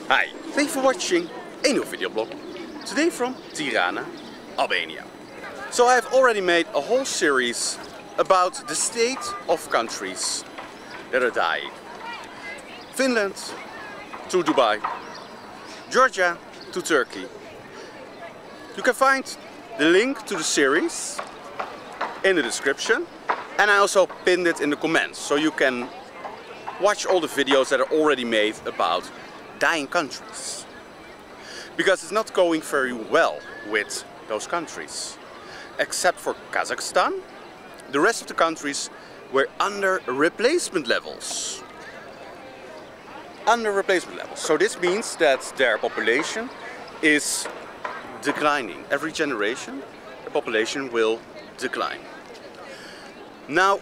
Hi, thank you for watching a new video blog. Today from Tirana, Albania. So I've already made a whole series about the state of countries that are dying. Finland to Dubai, Georgia to Turkey. You can find the link to the series in the description, and I also pinned it in the comments, so you can watch all the videos that are already made about dying countries. Because it's not going very well with those countries. Except for Kazakhstan, the rest of the countries were under replacement levels. Under replacement levels. So this means that their population is declining. Every generation, the population will decline. Now,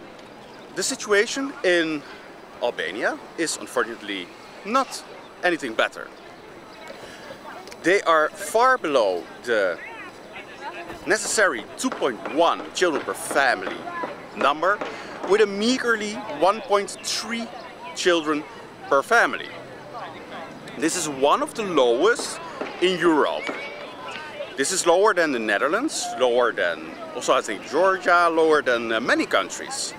the situation in Albania is unfortunately not anything better. They are far below the necessary 2.1 children per family number, with a meagerly 1.3 children per family. This is one of the lowest in Europe. This is lower than the Netherlands, lower than also I think Georgia, lower than many countries.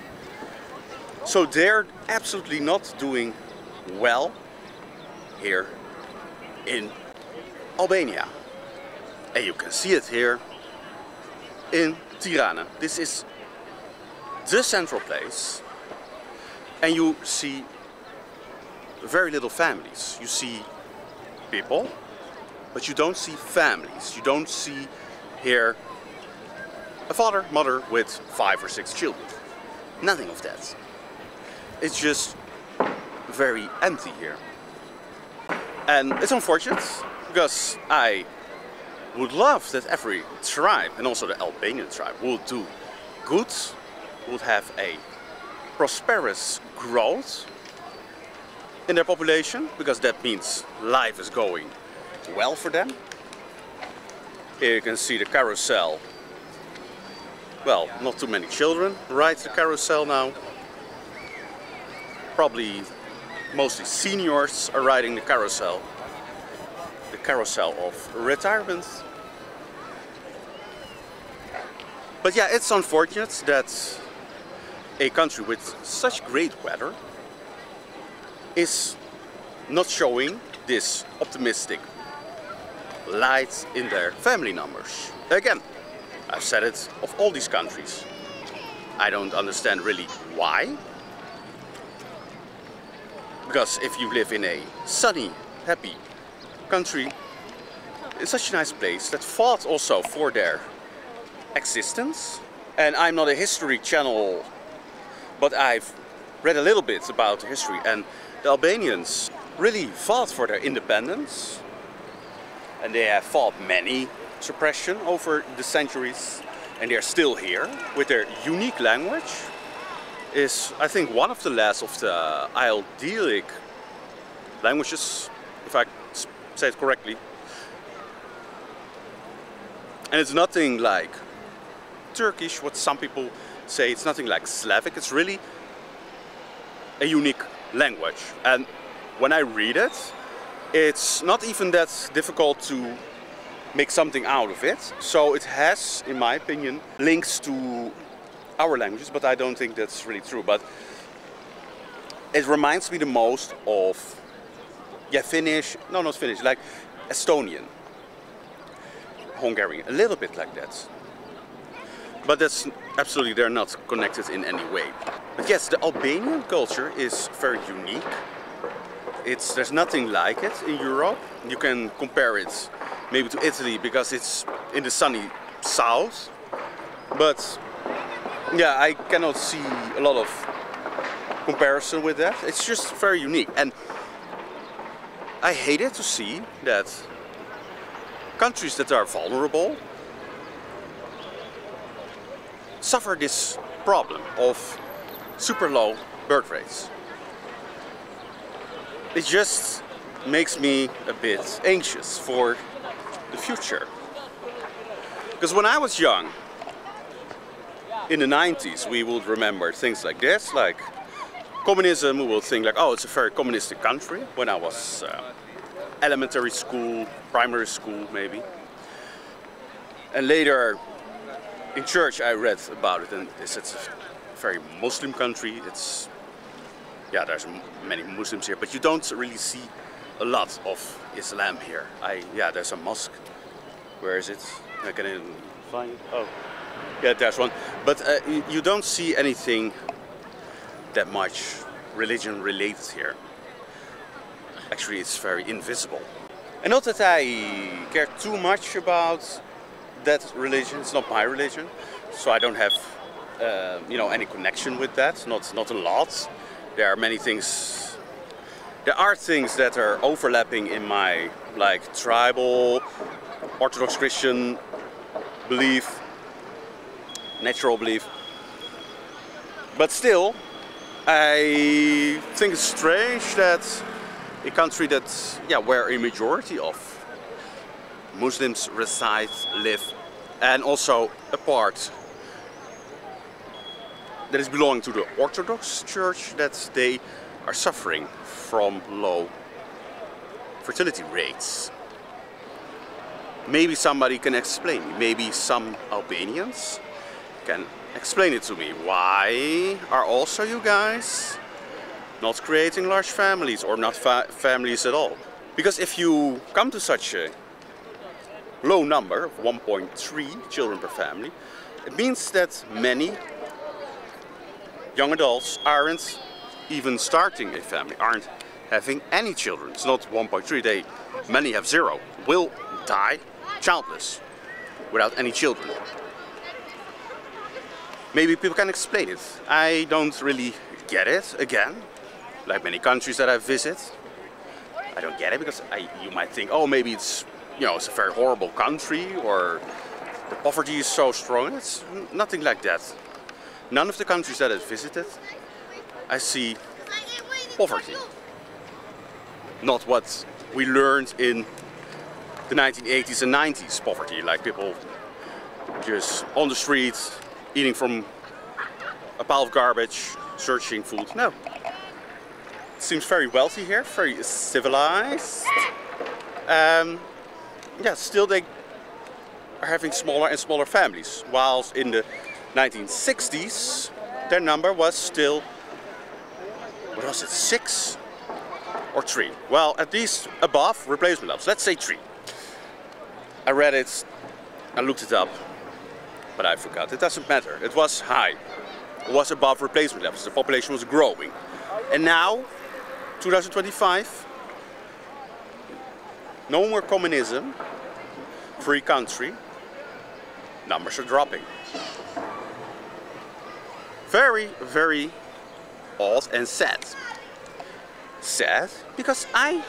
So they're absolutely not doing well here in Albania. And you can see it here in Tirana. This is the central place, and you see very little families. You see people, but you don't see families. You don't see here a father, mother with 5 or 6 children. Nothing of that. It's just very empty here. And it's unfortunate, because I would love that every tribe, and also the Albanian tribe, would do good, would have a prosperous growth in their population, because that means life is going well for them. Here you can see the carousel. Well, not too many children ride the carousel now. Probably mostly seniors are riding the carousel. The carousel of retirement. But yeah, it's unfortunate that a country with such great weather is not showing this optimistic light in their family numbers. Again, I've said it of all these countries. I don't understand really why. Because if you live in a sunny, happy country, it's such a nice place that fought also for their existence. And I'm not a history channel, but I've read a little bit about the history, and the Albanians really fought for their independence, and they have fought many suppression over the centuries, and they're still here with their unique language. Is I think one of the last of the Aldelic languages, if I say it correctly. And it's nothing like Turkish, what some people say. It's nothing like Slavic. It's really a unique language. And when I read it, it's not even that difficult to make something out of it. So it has, in my opinion, links to our languages, but I don't think that's really true. But it reminds me the most of, yeah, Finnish, no, not Finnish, like Estonian, Hungarian, a little bit like that. But that's absolutely, they're not connected in any way. But yes, the Albanian culture is very unique. There's nothing like it in Europe. You can compare it maybe to Italy because it's in the sunny south. But yeah, I cannot see a lot of comparison with that. It's just very unique. And I hate it to see that countries that are vulnerable suffer this problem of super low birth rates. It just makes me a bit anxious for the future. Because when I was young, in the 90s, we would remember things like this, like communism. We would think like, oh, it's a very communistic country. When I was elementary school, primary school maybe. And later in church I read about it, and it's a very Muslim country. It's, yeah, there's many Muslims here, but you don't really see a lot of Islam here. Yeah, there's a mosque. Where is it? I can find it. Oh, yeah, there's one. But you don't see anything that much religion related here. Actually, it's very invisible. And not that I care too much about that religion. It's not my religion, so I don't have you know, any connection with that. Not a lot. There are many things. There are things that are overlapping in my, like, tribal, Orthodox Christian belief, natural belief. But still, I think it's strange that a country that, yeah, where a majority of Muslims reside, live, and also a part that is belonging to the Orthodox Church, that they are suffering from low fertility rates. Maybe somebody can explain me. Maybe some Albanians can explain it to me. Why are also you guys not creating large families, or not families at all? Because if you come to such a low number of 1.3 children per family, it means that many young adults aren't even starting a family, aren't having any children. It's not 1.3, many have 0, will die childless without any children. Maybe people can explain it. I don't really get it, again, like many countries that I visit. I don't get it because you might think, oh, maybe it's, you know, it's a very horrible country, or the poverty is so strong. It's nothing like that. None of the countries that I've visited, I see poverty. Not what we learned in the 1980s and 90s, poverty, like people just on the streets, eating from a pile of garbage, searching food. No. It seems very wealthy here, very civilized. Yeah, still they are having smaller and smaller families, whilst in the 1960s their number was still, what was it, 6 or 3? Well, at least above replacement levels. Let's say 3. I read it, I looked it up, but I forgot. It doesn't matter. It was high. It was above replacement levels. The population was growing. And now, 2025, no more communism, free country, numbers are dropping. Very, very odd and sad. Sad because I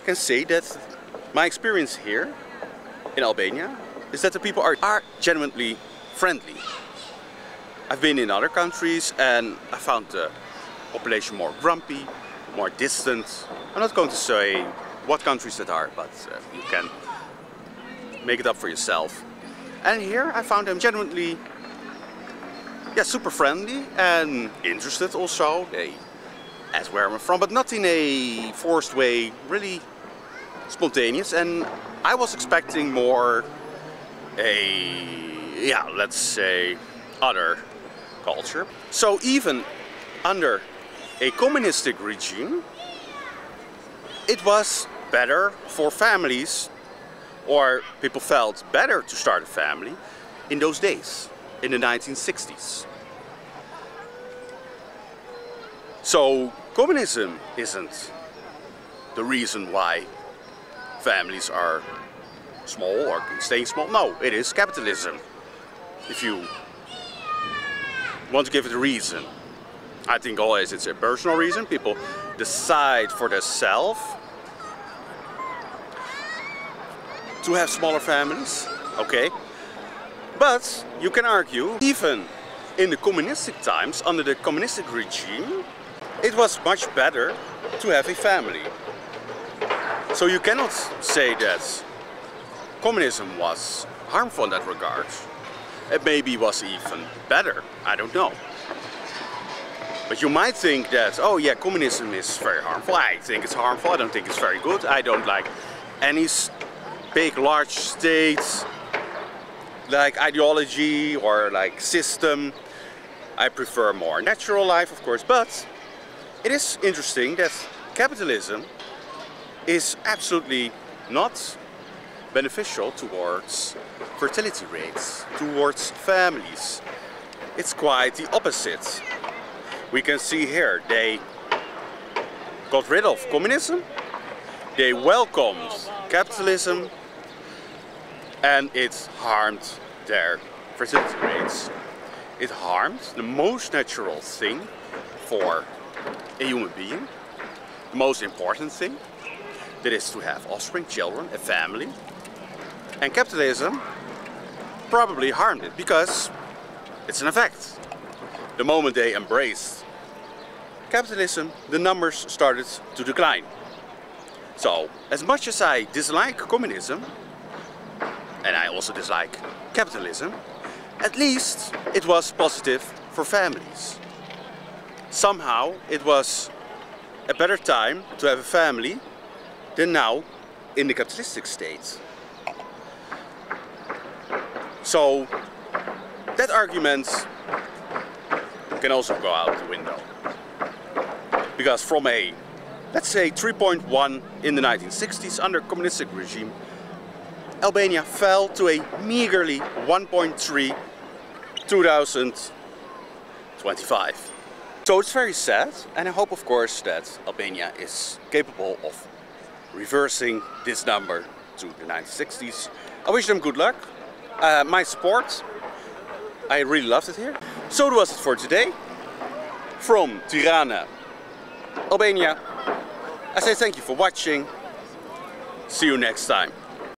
can say that my experience here in Albania is that the people are genuinely friendly. I've been in other countries and I found the population more grumpy, more distant. I'm not going to say what countries that are, but you can make it up for yourself. And here I found them genuinely, yeah, super friendly and interested also. They ask where I'm from, but not in a forced way, really spontaneous. And I was expecting more yeah, let's say other culture. So even under a communistic regime, it was better for families, or people felt better to start a family in those days, in the 1960s. So communism isn't the reason why families are small or staying small. No, it is capitalism. If you want to give it a reason, I think always it's a personal reason. People decide for themselves to have smaller families, okay? But you can argue, even in the communistic times, under the communistic regime, it was much better to have a family. So you cannot say that communism was harmful in that regard. It maybe was even better, I don't know. But you might think that, oh yeah, communism is very harmful. I think it's harmful, I don't think it's very good. I don't like any big, large states, like ideology or like system. I prefer more natural life, of course, but it is interesting that capitalism is absolutely not beneficial towards fertility rates, towards families. It's quite the opposite. We can see here they got rid of communism, they welcomed capitalism, and it harmed their fertility rates. It harmed the most natural thing for a human being, the most important thing, that is to have offspring, children, a family. And capitalism probably harmed it because it's an effect. The moment they embraced capitalism, the numbers started to decline. So, as much as I dislike communism, and I also dislike capitalism, at least it was positive for families. Somehow it was a better time to have a family than now in the capitalistic state. So that argument can also go out the window. Because from a, let's say 3.1 in the 1960s under communistic regime, Albania fell to a meagerly 1.3 2025. So it's very sad, and I hope of course that Albania is capable of reversing this number to the 1960s. I wish them good luck. My support. I really loved it here. So that was it for today. From Tirana, Albania, I say thank you for watching. See you next time.